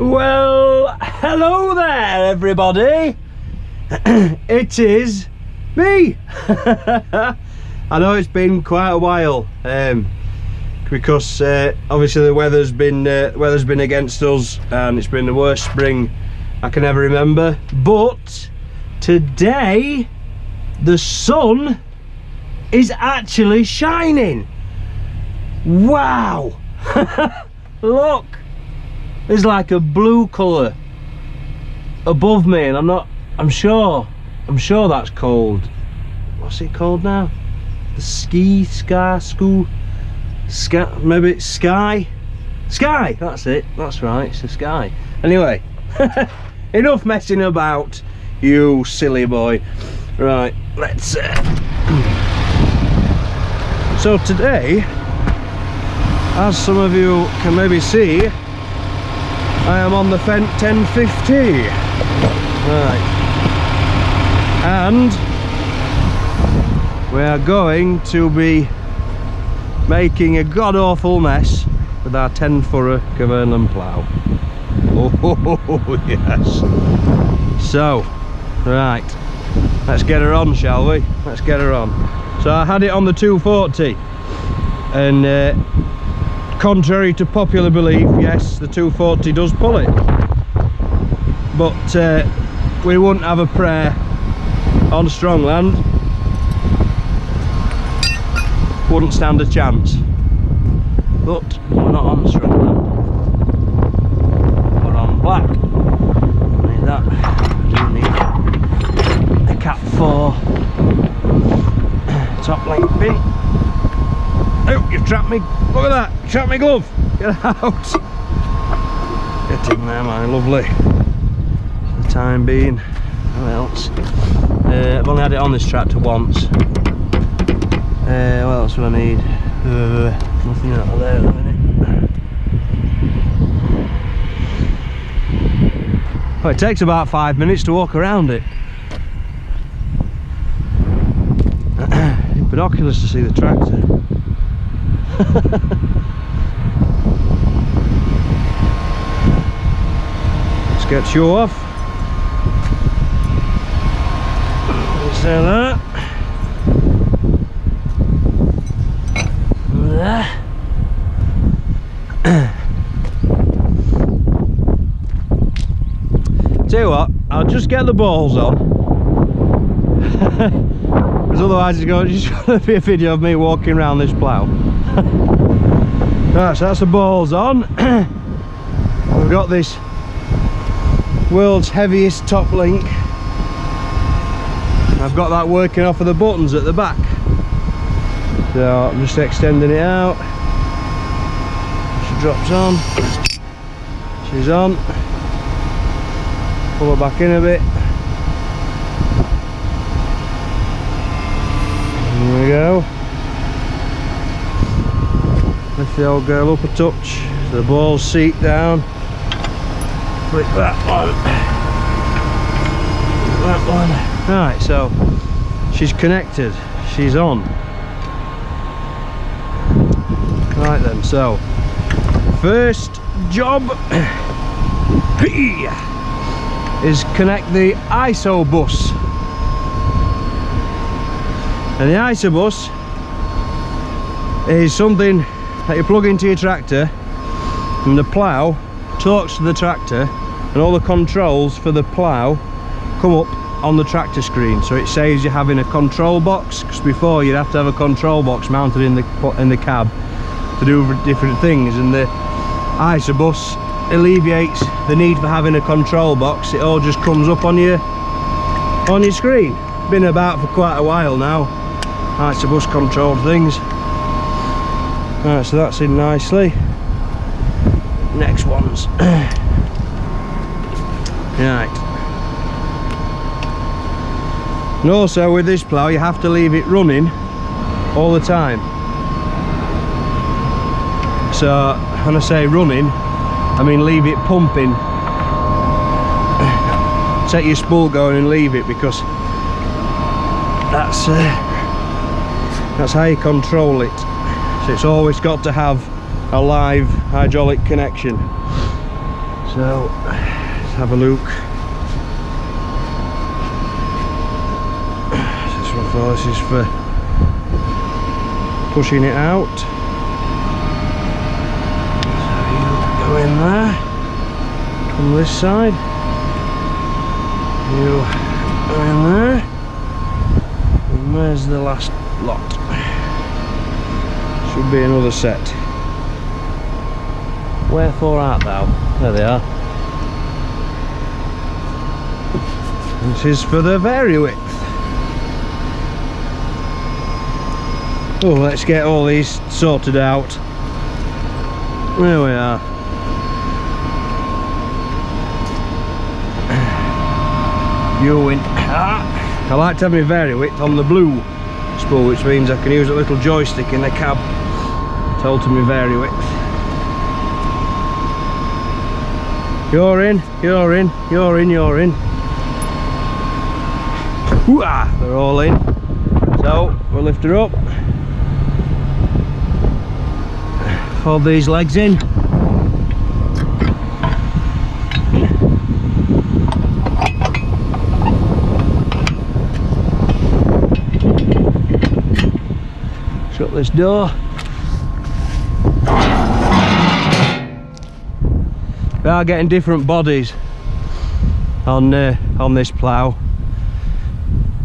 Well, hello there everybody. It is me. I know it's been quite a while because obviously the weather's been against us, and it's been the worst spring I can ever remember. But today the sun is actually shining. Wow. Look, there's like a blue colour above me, and I'm sure that's called, what's it called now? The sky, maybe it's sky, that's it, that's right, it's the sky. Anyway, enough messing about, you silly boy. Right, let's so today, as some of you can maybe see, I am on the Fendt 1050. Right, and we are going to be making a god-awful mess with our 10-furrow Kverneland plough. Oh yes. So, right, let's get her on, shall we? Let's get her on. So I had it on the 240, and contrary to popular belief, yes, the 240 does pull it, but we wouldn't have a prayer on strong land. Wouldn't stand a chance. But we're not on strong land, we're on black. I need that. I do need a Cat 4 top link pin. Oh, you've trapped me. Look at that, trapped me glove. Get out. Get in there, my lovely. For the time being. What else? I've only had it on this tractor once. What else do I need? Nothing out of there at the minute. Oh, it takes about 5 minutes to walk around it. Binoculars to see the tractor. Let's get show off. Let's do that. Tell you what, I'll just get the balls on, because otherwise it's going to be a video of me walking around this plough. Right, so that's the balls on. We've got this world's heaviest top link. I've got that working off of the buttons at the back, so I'm just extending it out. She drops on, she's on. Pull her back in a bit. There we go. Lift the old girl up a touch, so the balls seat down. Flip that one. That one. Right, so she's connected, she's on. Right then, so first job is connect the ISO bus. And the ISO bus is something that you plug into your tractor, and the plough talks to the tractor, and all the controls for the plough come up on the tractor screen. So it saves you having a control box, because before you'd have to have a control box mounted in the cab to do different things, and the ISO bus alleviates the need for having a control box. It all just comes up on your screen. Been about for quite a while now, ISO bus controlled things. Right, so that's in nicely. Next ones. Right. And also with this plough you have to leave it running all the time. So when I say running, I mean leave it pumping. Set your spool going and leave it, because that's how you control it. So it's always got to have a live hydraulic connection. So let's have a look. This is for pushing it out. So you go in there, come this side, you go in there, and where's the last lot? Should be another set. Wherefore art thou? There they are. This is for the vary width. Oh, let's get all these sorted out. There we are. Viewing. I like to have my vary width on the blue spool, which means I can use a little joystick in the cab to alter my vary width. You're in, you're in, you're in, you're in. Hoo-ah, they're all in. So we'll lift her up. Fold these legs in. Shut this door. We are getting different bodies on this plough.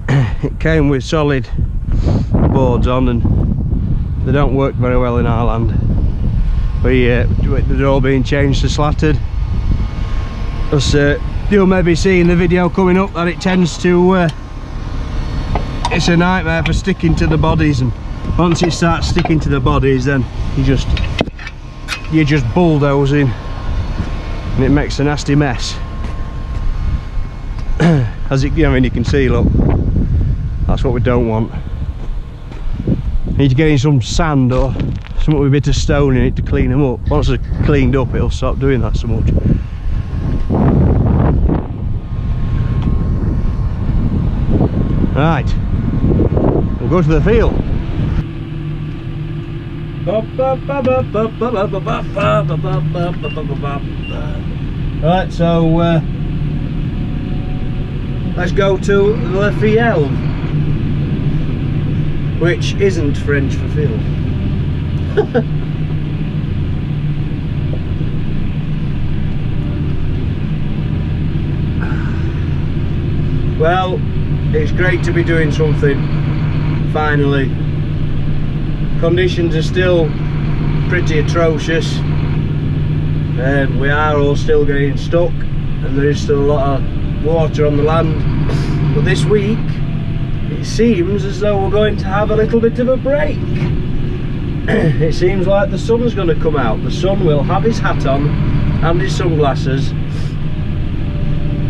It came with solid boards on, and they don't work very well in our land. They're all being changed to slatted. Because you'll maybe see in the video coming up that it tends to it's a nightmare for sticking to the bodies, and once it starts sticking to the bodies, then you're just bulldozing and it makes a nasty mess. As it, I mean, you can see, look, that's what we don't want. Need to get in some sand or something with a bit of stone in it to clean them up. Once they're cleaned up, it'll stop doing that so much. Right, we'll go to the field. Right, so let's go to Le Field, which isn't French for field. Well, it's great to be doing something finally. Conditions are still pretty atrocious, and we are all still getting stuck, and there is still a lot of water on the land. But this week it seems as though we're going to have a little bit of a break. It seems like the sun's going to come out. The sun will have his hat on and his sunglasses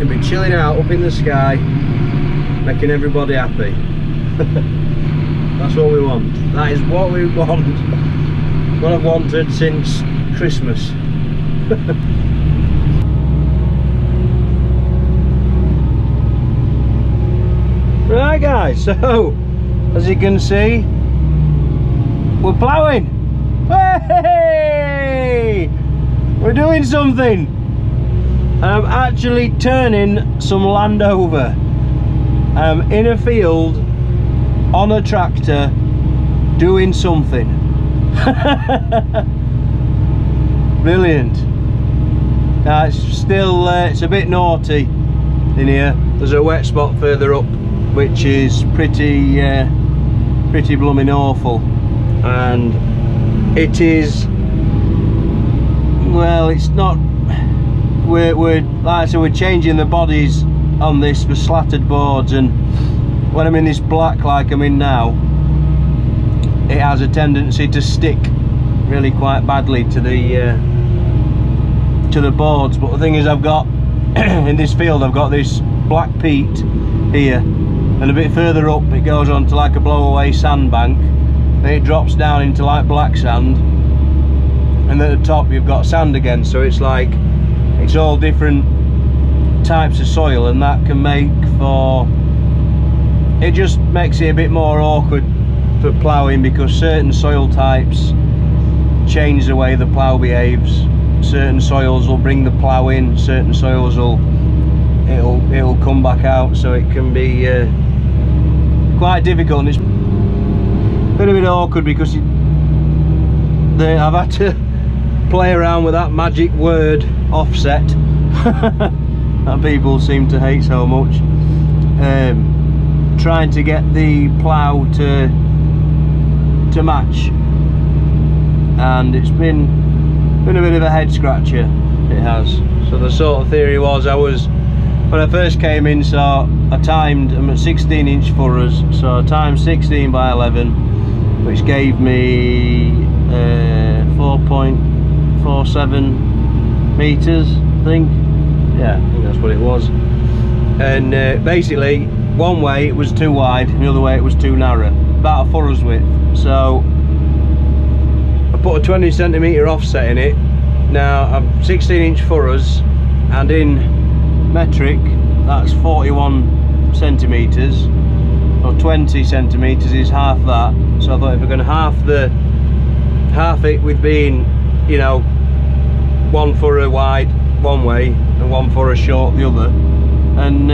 and be chilling out up in the sky, making everybody happy. That's what we want. That is what we want. What I've wanted since Christmas. Right guys, so as you can see, we're ploughing. Hey! We're doing something. I'm actually turning some land over. I'm in a field on a tractor doing something. Brilliant. Now it's still it's a bit naughty in here. There's a wet spot further up which is pretty blooming awful, and it is, well, it's not, we're like I said, we're changing the bodies on this for slatted boards, and when I'm in this black like I'm in now, it has a tendency to stick really quite badly to the boards. But the thing is, I've got in this field I've got this black peat here, and a bit further up it goes on to like a blowaway sandbank, then it drops down into like black sand, and at the top you've got sand again. So it's like, it's all different types of soil, and that can make for, it just makes it a bit more awkward for ploughing, because certain soil types change the way the plough behaves. certain soils will bring the plough in, certain soils it'll come back out, so it can be quite difficult, and it's been a bit awkward because I've had to play around with that magic word offset that people seem to hate so much, trying to get the plough to match, and it's been a bit of a head scratcher, it has. So the sort of theory was, when I first came in, so I timed them at 16-inch furrows, so I timed 16 by 11, which gave me 4.47 meters, I think. Yeah, I think that's what it was. And basically, one way it was too wide, and the other way it was too narrow, about a furrow's width. So I put a 20 centimeter offset in it. Now I'm 16-inch furrows, and in metric that's 41 centimeters, or 20 centimeters is half that. So I thought, if we're going to half it with being, you know, one furrow wide one way and one furrow short the other, and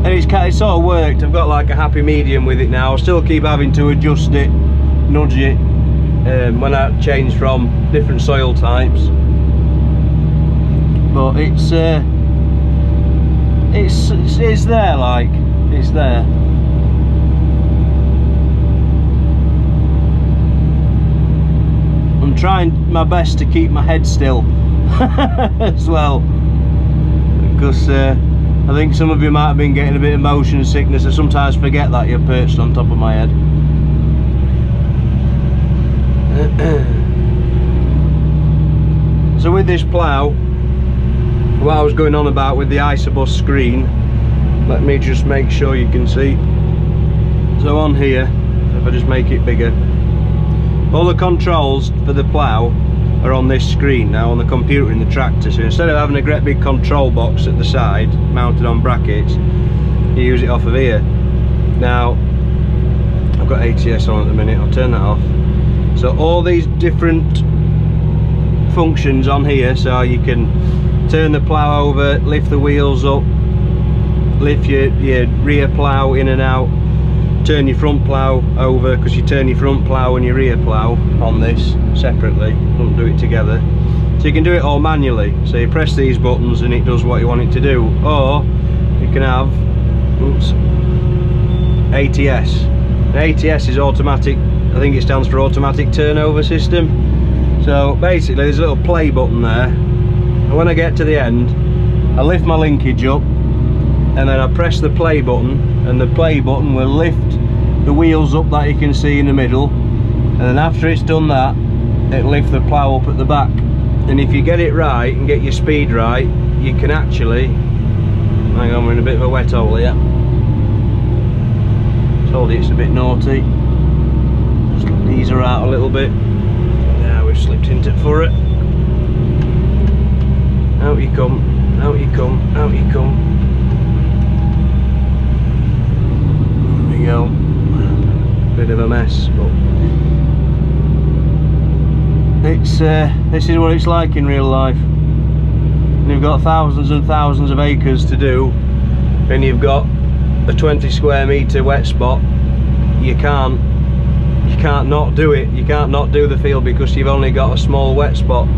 it's sort of worked. I've got like a happy medium with it now. I'll still keep having to adjust it, nudge it when I change from different soil types, but it's there, like, it's there. I'm trying my best to keep my head still as well, because I think some of you might have been getting a bit of motion sickness. I sometimes forget that you're perched on top of my head. So with this plough, what I was going on about with the Isobus screen, let me just make sure you can see. So on here, if I just make it bigger, all the controls for the plough are on this screen now, on the computer in the tractor. So instead of having a great big control box at the side mounted on brackets, you use it off of here. Now I've got ATS on at the minute, I'll turn that off. So all these different functions on here, so you can turn the plough over, lift the wheels up, lift your rear plough in and out, turn your front plough over, because you turn your front plough and your rear plough on this separately, don't do it together. So you can do it all manually, so you press these buttons and it does what you want it to do. Or you can have ATS. And ATS is automatic, I think it stands for automatic turnover system. So basically there's a little play button there, and when I get to the end I lift my linkage up, and then I press the play button, and the play button will lift the wheels up that you can see in the middle, and then after it's done that, it'll lift the plough up at the back. And if you get it right and get your speed right, you can actually, hang on, we're in a bit of a wet hole here, told you it's a bit naughty, just ease her out a little bit. Now we've slipped into it for it. Out you come, out you come, out you come. There we go. Bit of a mess, but it's this is what it's like in real life. And you've got thousands and thousands of acres to do, and you've got a 20 square metre wet spot. You can't not do it. You can't not do the field because you've only got a small wet spot.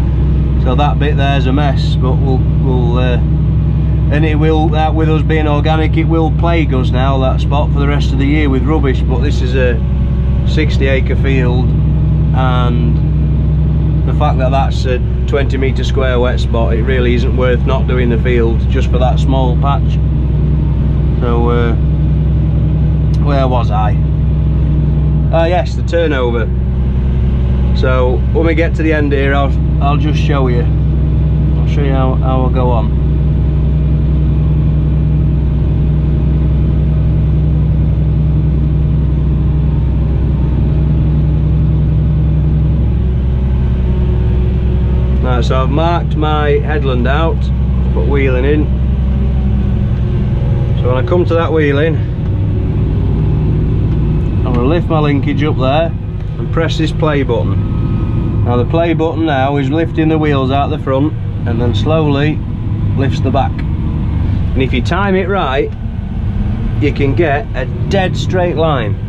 So that bit there's a mess, but we'll and it will, with us being organic, it will plague us now, that spot, for the rest of the year with rubbish. But this is a 60-acre field, and the fact that that's a 20 metre square wet spot, it really isn't worth not doing the field just for that small patch. So where was I? Yes, the turnover. So when we get to the end here, I'll just show you. I'll show you how I'll go on. Right, so I've marked my headland out, put wheeling in. So when I come to that wheeling, I'm going to lift my linkage up there and press this play button. Now the play button now is lifting the wheels out the front and then slowly lifts the back. And if you time it right, you can get a dead straight line.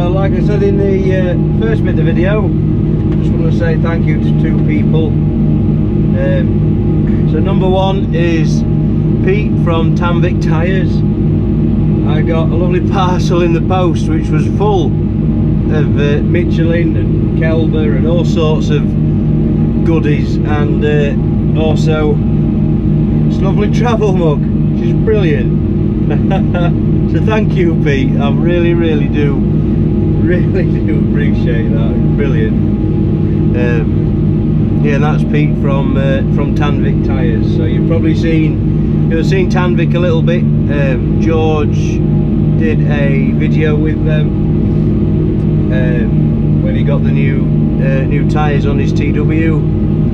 Like I said in the first bit of the video, just want to say thank you to two people. So number one is Pete from Tanvic Tyres. I got a lovely parcel in the post which was full of Michelin and Kelber and all sorts of goodies, and also this lovely travel mug, which is brilliant. So thank you, Pete. I really do appreciate that. It's brilliant. Yeah, that's Pete from Tanvic Tyres. So you've seen Tanvic a little bit. George did a video with them when he got the new tyres on his TW,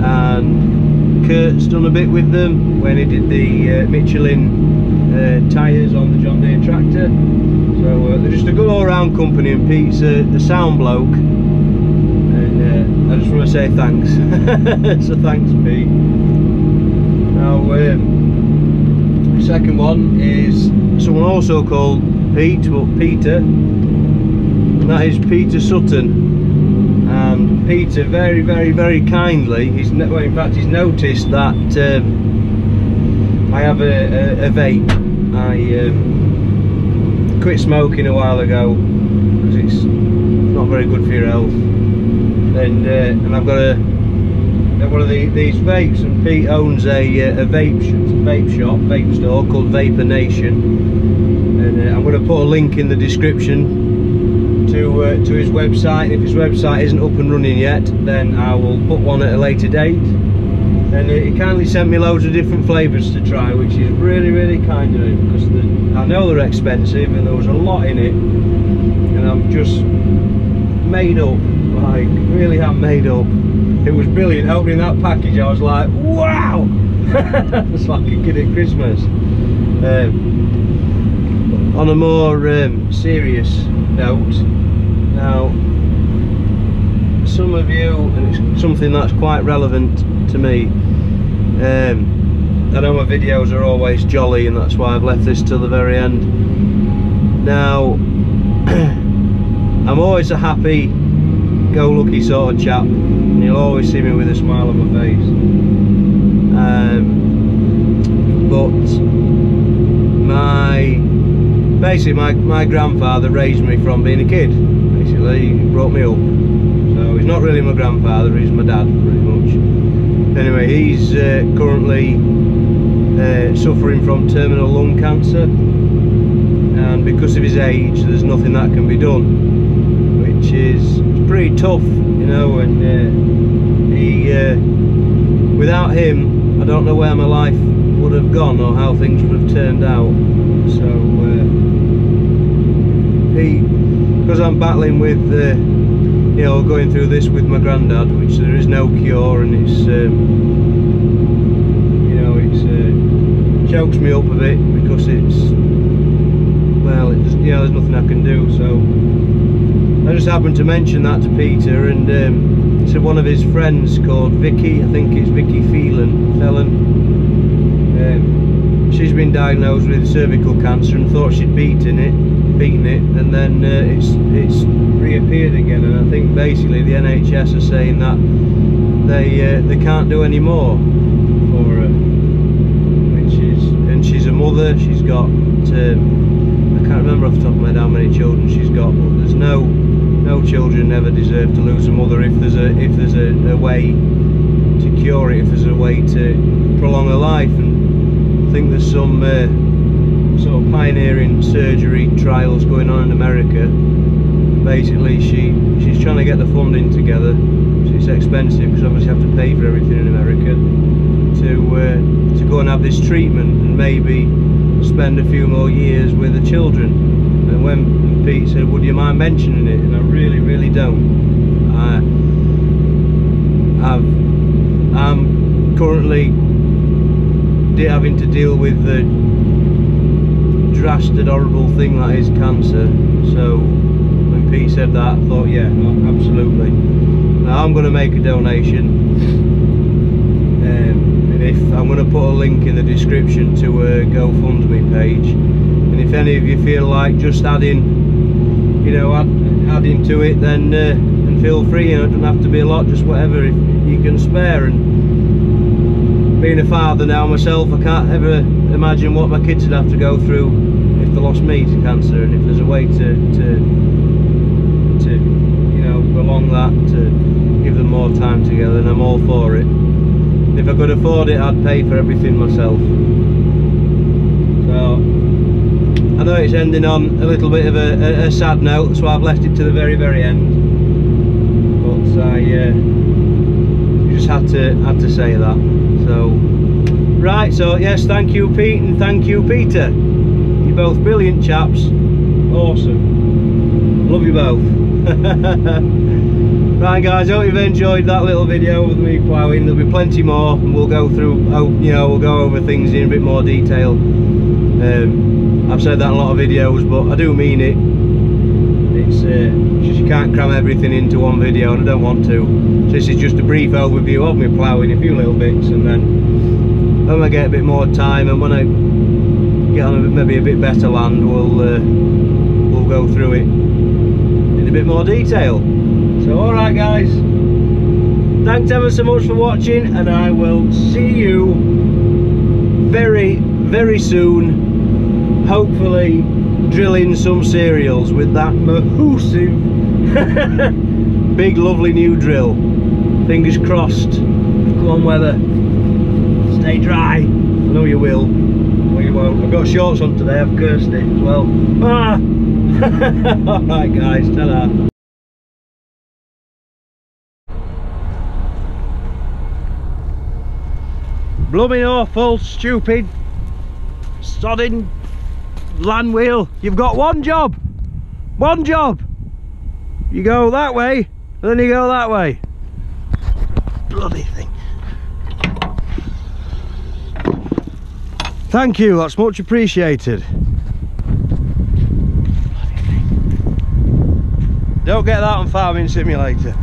and Kurt's done a bit with them when he did the Michelin tyres on the John Deere tractor. So they're just a good all-round company, and Pete's a sound bloke, and I just want to say thanks. So thanks, Pete. Now the second one is someone also called Pete, but Peter, and that is Peter Sutton. And Peter very kindly, well, in fact he's noticed that I have a vape. I quit smoking a while ago because it's not very good for your health, and I've got one of these vapes, and Pete owns a vape store called Vapor Nation, and I'm going to put a link in the description to his website. If his website isn't up and running yet, then I will put one at a later date. And he kindly sent me loads of different flavours to try, which is really kind of him, because I know they're expensive and there was a lot in it, and I'm just made up, like really am made up. It was brilliant. Opening that package, I was like, wow! It's like a kid at Christmas. On a more serious note, now some of you, and it's something that's quite relevant to me, I know my videos are always jolly, and that's why I've left this till the very end. Now I'm always a happy go lucky sort of chap, and you'll always see me with a smile on my face, but basically my grandfather raised me from being a kid. Basically, he brought me up. So he's not really my grandfather, he's my dad pretty much. Anyway, he's currently suffering from terminal lung cancer, and because of his age there's nothing that can be done, which is pretty tough, you know. And without him I don't know where my life would have gone or how things would have turned out. So because I'm battling with you know, going through this with my granddad, which there is no cure, and it's you know, it's chokes me up a bit because it's, well, it's, you know, there's nothing I can do. So I just happened to mention that to Peter, and he said one of his friends called Vicky, I think it's Vicky Phelan, she's been diagnosed with cervical cancer and thought she'd beaten it, and then it's reappeared again. And I think basically the NHS are saying that they can't do any more for her, which is, and she's a mother. She's got I can't remember off the top of my head how many children she's got, but there's no children ever deserve to lose a mother if there's a way to cure it, if there's a way to prolong her life. And I think there's some sort of pioneering surgery trials going on in America. Basically she's trying to get the funding together. It's expensive because obviously you have to pay for everything in America to go and have this treatment and maybe spend a few more years with the children. And when Pete said, would you mind mentioning it, and I really don't. I'm currently having to deal with the drastic horrible thing that is cancer. So when Pete said that, I thought, yeah, no, absolutely. Now I'm going to make a donation, and if I'm going to put a link in the description to a GoFundMe page, and if any of you feel like just adding, you know, adding to it, then feel free. You know, it doesn't have to be a lot, just whatever if you can spare. And being a father now myself, I can't ever imagine what my kids would have to go through if they lost me to cancer. And if there's a way to you know, prolong that, to give them more time together, and I'm all for it. If I could afford it, I'd pay for everything myself. So I know it's ending on a little bit of a sad note, so I've left it to the very end. But I just had to say that. So right, so yes, thank you Pete and thank you Peter. You're both brilliant chaps. Awesome. Love you both. Right guys, I hope you've enjoyed that little video with me ploughing. There'll be plenty more, and we'll go through, you know, we'll go over things in a bit more detail. I've said that in a lot of videos, but I do mean it. It's just you can't cram everything into one video, and I don't want to. So this is just a brief overview of me ploughing, a few little bits, and then when I get a bit more time and when I get on maybe a bit better land, we'll go through it in a bit more detail. So alright guys, thanks ever so much for watching, and I will see you very soon, hopefully drilling some cereals with that massive big lovely new drill. Fingers crossed. Come on weather, stay dry. I know you will, or you won't. I've got shorts on today, I've cursed it as well. Alright guys, ta-da. Blooming awful, stupid, sodding land wheel. You've got one job. You go that way, and then you go that way. Bloody thing. Thank you, that's much appreciated. Bloody thing. Don't get that on Farming Simulator.